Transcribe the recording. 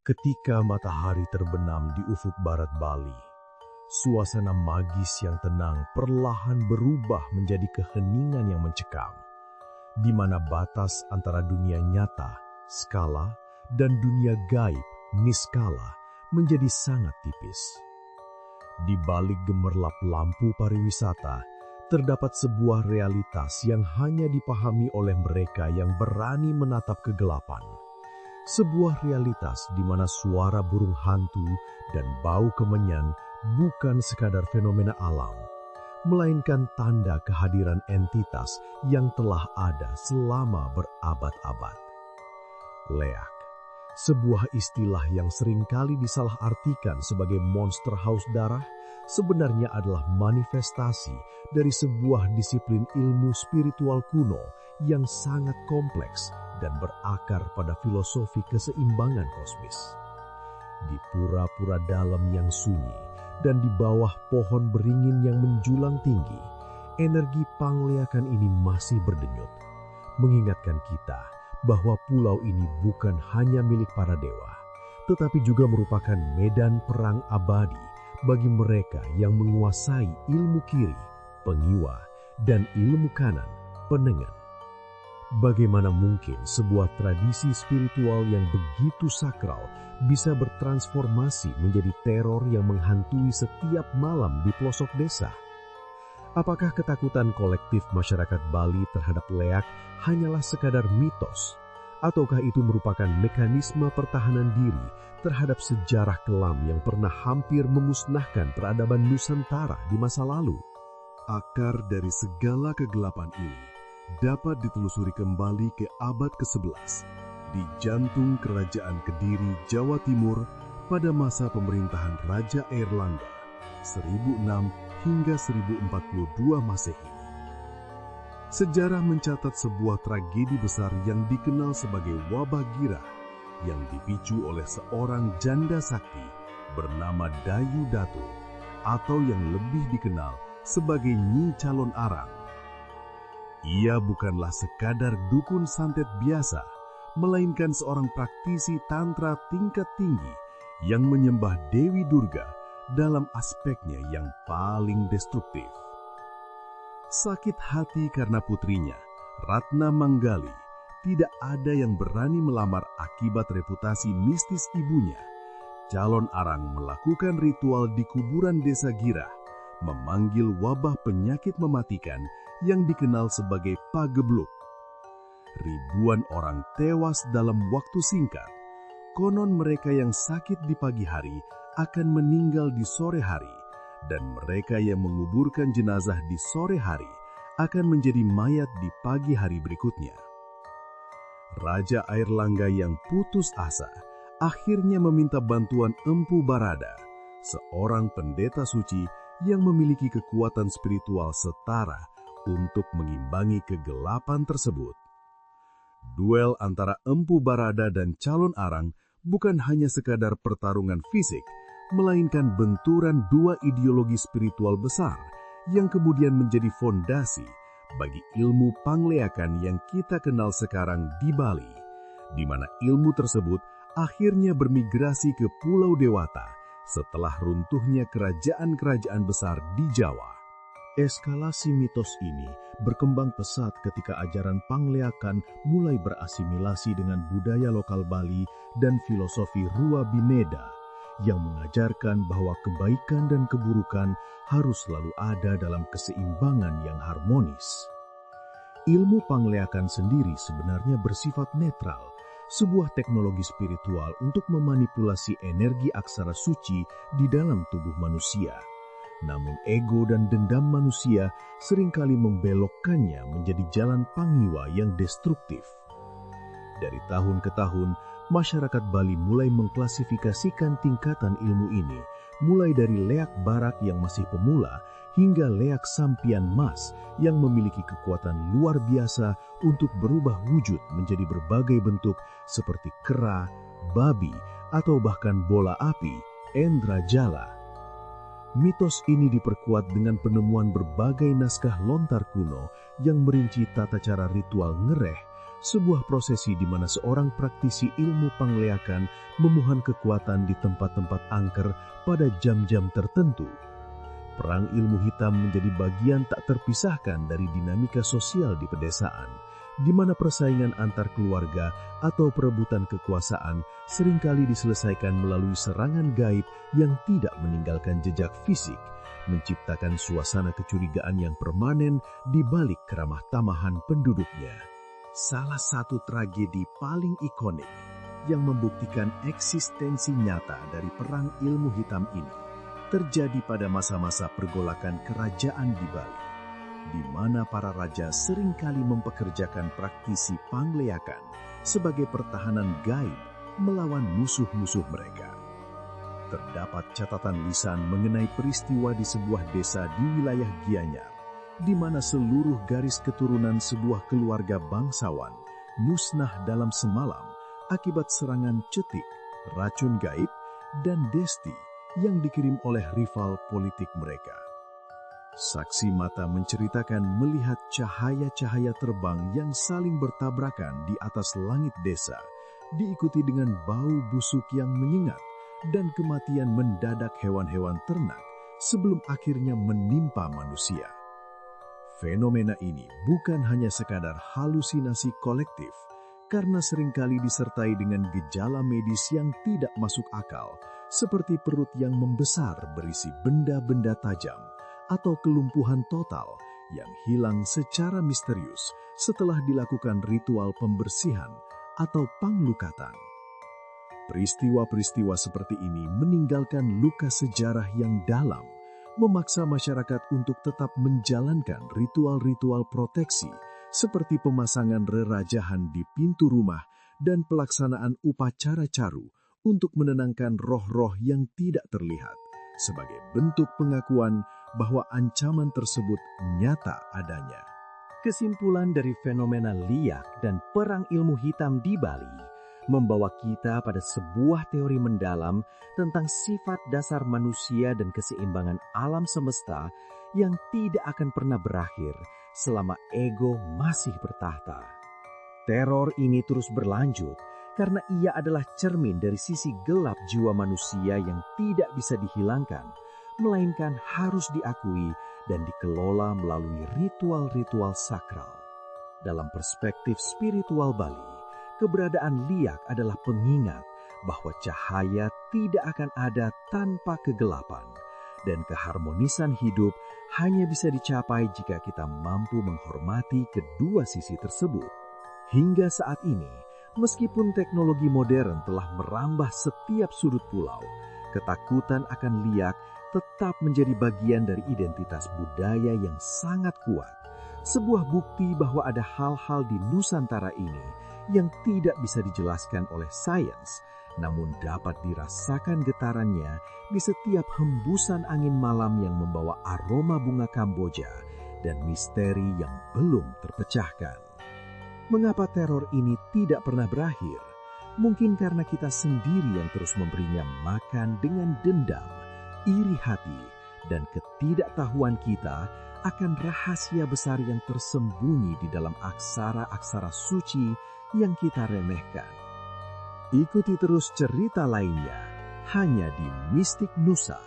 Ketika matahari terbenam di ufuk barat Bali, suasana magis yang tenang perlahan berubah menjadi keheningan yang mencekam, di mana batas antara dunia nyata, skala, dan dunia gaib, niskala, menjadi sangat tipis. Di balik gemerlap lampu pariwisata, terdapat sebuah realitas yang hanya dipahami oleh mereka yang berani menatap kegelapan. Sebuah realitas di mana suara burung hantu dan bau kemenyan bukan sekadar fenomena alam, melainkan tanda kehadiran entitas yang telah ada selama berabad-abad. Leak, sebuah istilah yang seringkali disalahartikan sebagai monster haus darah, sebenarnya adalah manifestasi dari sebuah disiplin ilmu spiritual kuno yang sangat kompleks dan berakar pada filosofi keseimbangan kosmis. Di pura-pura dalam yang sunyi dan di bawah pohon beringin yang menjulang tinggi, energi pangleakan ini masih berdenyut, mengingatkan kita bahwa pulau ini bukan hanya milik para dewa, tetapi juga merupakan medan perang abadi bagi mereka yang menguasai ilmu kiri, pengiwa, dan ilmu kanan, penengen. Bagaimana mungkin sebuah tradisi spiritual yang begitu sakral bisa bertransformasi menjadi teror yang menghantui setiap malam di pelosok desa? Apakah ketakutan kolektif masyarakat Bali terhadap leak hanyalah sekadar mitos? Ataukah itu merupakan mekanisme pertahanan diri terhadap sejarah kelam yang pernah hampir memusnahkan peradaban Nusantara di masa lalu? Akar dari segala kegelapan ini dapat ditelusuri kembali ke abad ke-11 di jantung Kerajaan Kediri, Jawa Timur pada masa pemerintahan Raja Airlangga 1006 hingga 1042 Masehi. Sejarah mencatat sebuah tragedi besar yang dikenal sebagai wabah girah yang dipicu oleh seorang janda sakti bernama Dayu Datu atau yang lebih dikenal sebagai Nyi Calon Arang. Ia bukanlah sekadar dukun santet biasa, melainkan seorang praktisi tantra tingkat tinggi yang menyembah Dewi Durga dalam aspeknya yang paling destruktif. Sakit hati karena putrinya, Ratna Manggali, tidak ada yang berani melamar akibat reputasi mistis ibunya. Calon Arang melakukan ritual di kuburan desa Girah, memanggil wabah penyakit mematikan yang dikenal sebagai pagebluk. Ribuan orang tewas dalam waktu singkat. Konon mereka yang sakit di pagi hari akan meninggal di sore hari, dan mereka yang menguburkan jenazah di sore hari akan menjadi mayat di pagi hari berikutnya. Raja Airlangga yang putus asa akhirnya meminta bantuan Empu Barada, seorang pendeta suci yang memiliki kekuatan spiritual setara untuk mengimbangi kegelapan tersebut. Duel antara Empu Barada dan Calon Arang bukan hanya sekadar pertarungan fisik, melainkan benturan dua ideologi spiritual besar yang kemudian menjadi fondasi bagi ilmu pangleakan yang kita kenal sekarang di Bali, di mana ilmu tersebut akhirnya bermigrasi ke Pulau Dewata setelah runtuhnya kerajaan-kerajaan besar di Jawa. Eskalasi mitos ini berkembang pesat ketika ajaran pangleakan mulai berasimilasi dengan budaya lokal Bali dan filosofi Rua Bimeda yang mengajarkan bahwa kebaikan dan keburukan harus selalu ada dalam keseimbangan yang harmonis. Ilmu pangleakan sendiri sebenarnya bersifat netral, sebuah teknologi spiritual untuk memanipulasi energi aksara suci di dalam tubuh manusia. Namun ego dan dendam manusia seringkali membelokkannya menjadi jalan pangiwa yang destruktif. Dari tahun ke tahun, masyarakat Bali mulai mengklasifikasikan tingkatan ilmu ini, mulai dari leak barak yang masih pemula, hingga leak sampian mas yang memiliki kekuatan luar biasa untuk berubah wujud menjadi berbagai bentuk seperti kera, babi, atau bahkan bola api, endra jala. Mitos ini diperkuat dengan penemuan berbagai naskah lontar kuno yang merinci tata cara ritual ngereh sebuah prosesi di mana seorang praktisi ilmu pangleakan memohon kekuatan di tempat-tempat angker pada jam-jam tertentu. Perang ilmu hitam menjadi bagian tak terpisahkan dari dinamika sosial di pedesaan, di mana persaingan antar keluarga atau perebutan kekuasaan seringkali diselesaikan melalui serangan gaib yang tidak meninggalkan jejak fisik, menciptakan suasana kecurigaan yang permanen di balik keramah tamahan penduduknya. Salah satu tragedi paling ikonik yang membuktikan eksistensi nyata dari perang ilmu hitam ini terjadi pada masa-masa pergolakan kerajaan di Bali, di mana para raja seringkali mempekerjakan praktisi pangleakan sebagai pertahanan gaib melawan musuh-musuh mereka. Terdapat catatan lisan mengenai peristiwa di sebuah desa di wilayah Gianyar, di mana seluruh garis keturunan sebuah keluarga bangsawan musnah dalam semalam akibat serangan cetik, racun gaib, dan desti yang dikirim oleh rival politik mereka. Saksi mata menceritakan melihat cahaya-cahaya terbang yang saling bertabrakan di atas langit desa, diikuti dengan bau busuk yang menyengat dan kematian mendadak hewan-hewan ternak sebelum akhirnya menimpa manusia. Fenomena ini bukan hanya sekadar halusinasi kolektif, karena seringkali disertai dengan gejala medis yang tidak masuk akal, seperti perut yang membesar berisi benda-benda tajam, atau kelumpuhan total yang hilang secara misterius setelah dilakukan ritual pembersihan atau panglukatan. Peristiwa-peristiwa seperti ini meninggalkan luka sejarah yang dalam, memaksa masyarakat untuk tetap menjalankan ritual-ritual proteksi seperti pemasangan rerajahan di pintu rumah dan pelaksanaan upacara caru untuk menenangkan roh-roh yang tidak terlihat, sebagai bentuk pengakuan bahwa ancaman tersebut nyata adanya. Kesimpulan dari fenomena liak dan perang ilmu hitam di Bali membawa kita pada sebuah teori mendalam tentang sifat dasar manusia dan keseimbangan alam semesta yang tidak akan pernah berakhir selama ego masih bertahta. Teror ini terus berlanjut karena ia adalah cermin dari sisi gelap jiwa manusia yang tidak bisa dihilangkan, melainkan harus diakui dan dikelola melalui ritual-ritual sakral. Dalam perspektif spiritual Bali, keberadaan liak adalah pengingat bahwa cahaya tidak akan ada tanpa kegelapan, dan keharmonisan hidup hanya bisa dicapai jika kita mampu menghormati kedua sisi tersebut. Hingga saat ini, meskipun teknologi modern telah merambah setiap sudut pulau, ketakutan akan liak tetap menjadi bagian dari identitas budaya yang sangat kuat. Sebuah bukti bahwa ada hal-hal di Nusantara ini yang tidak bisa dijelaskan oleh sains, namun dapat dirasakan getarannya di setiap hembusan angin malam yang membawa aroma bunga Kamboja dan misteri yang belum terpecahkan. Mengapa teror ini tidak pernah berakhir? Mungkin karena kita sendiri yang terus memberinya makan dengan dendam, iri hati, dan ketidaktahuan kita akan rahasia besar yang tersembunyi di dalam aksara-aksara suci yang kita remehkan. Ikuti terus cerita lainnya hanya di Mistik Nusa.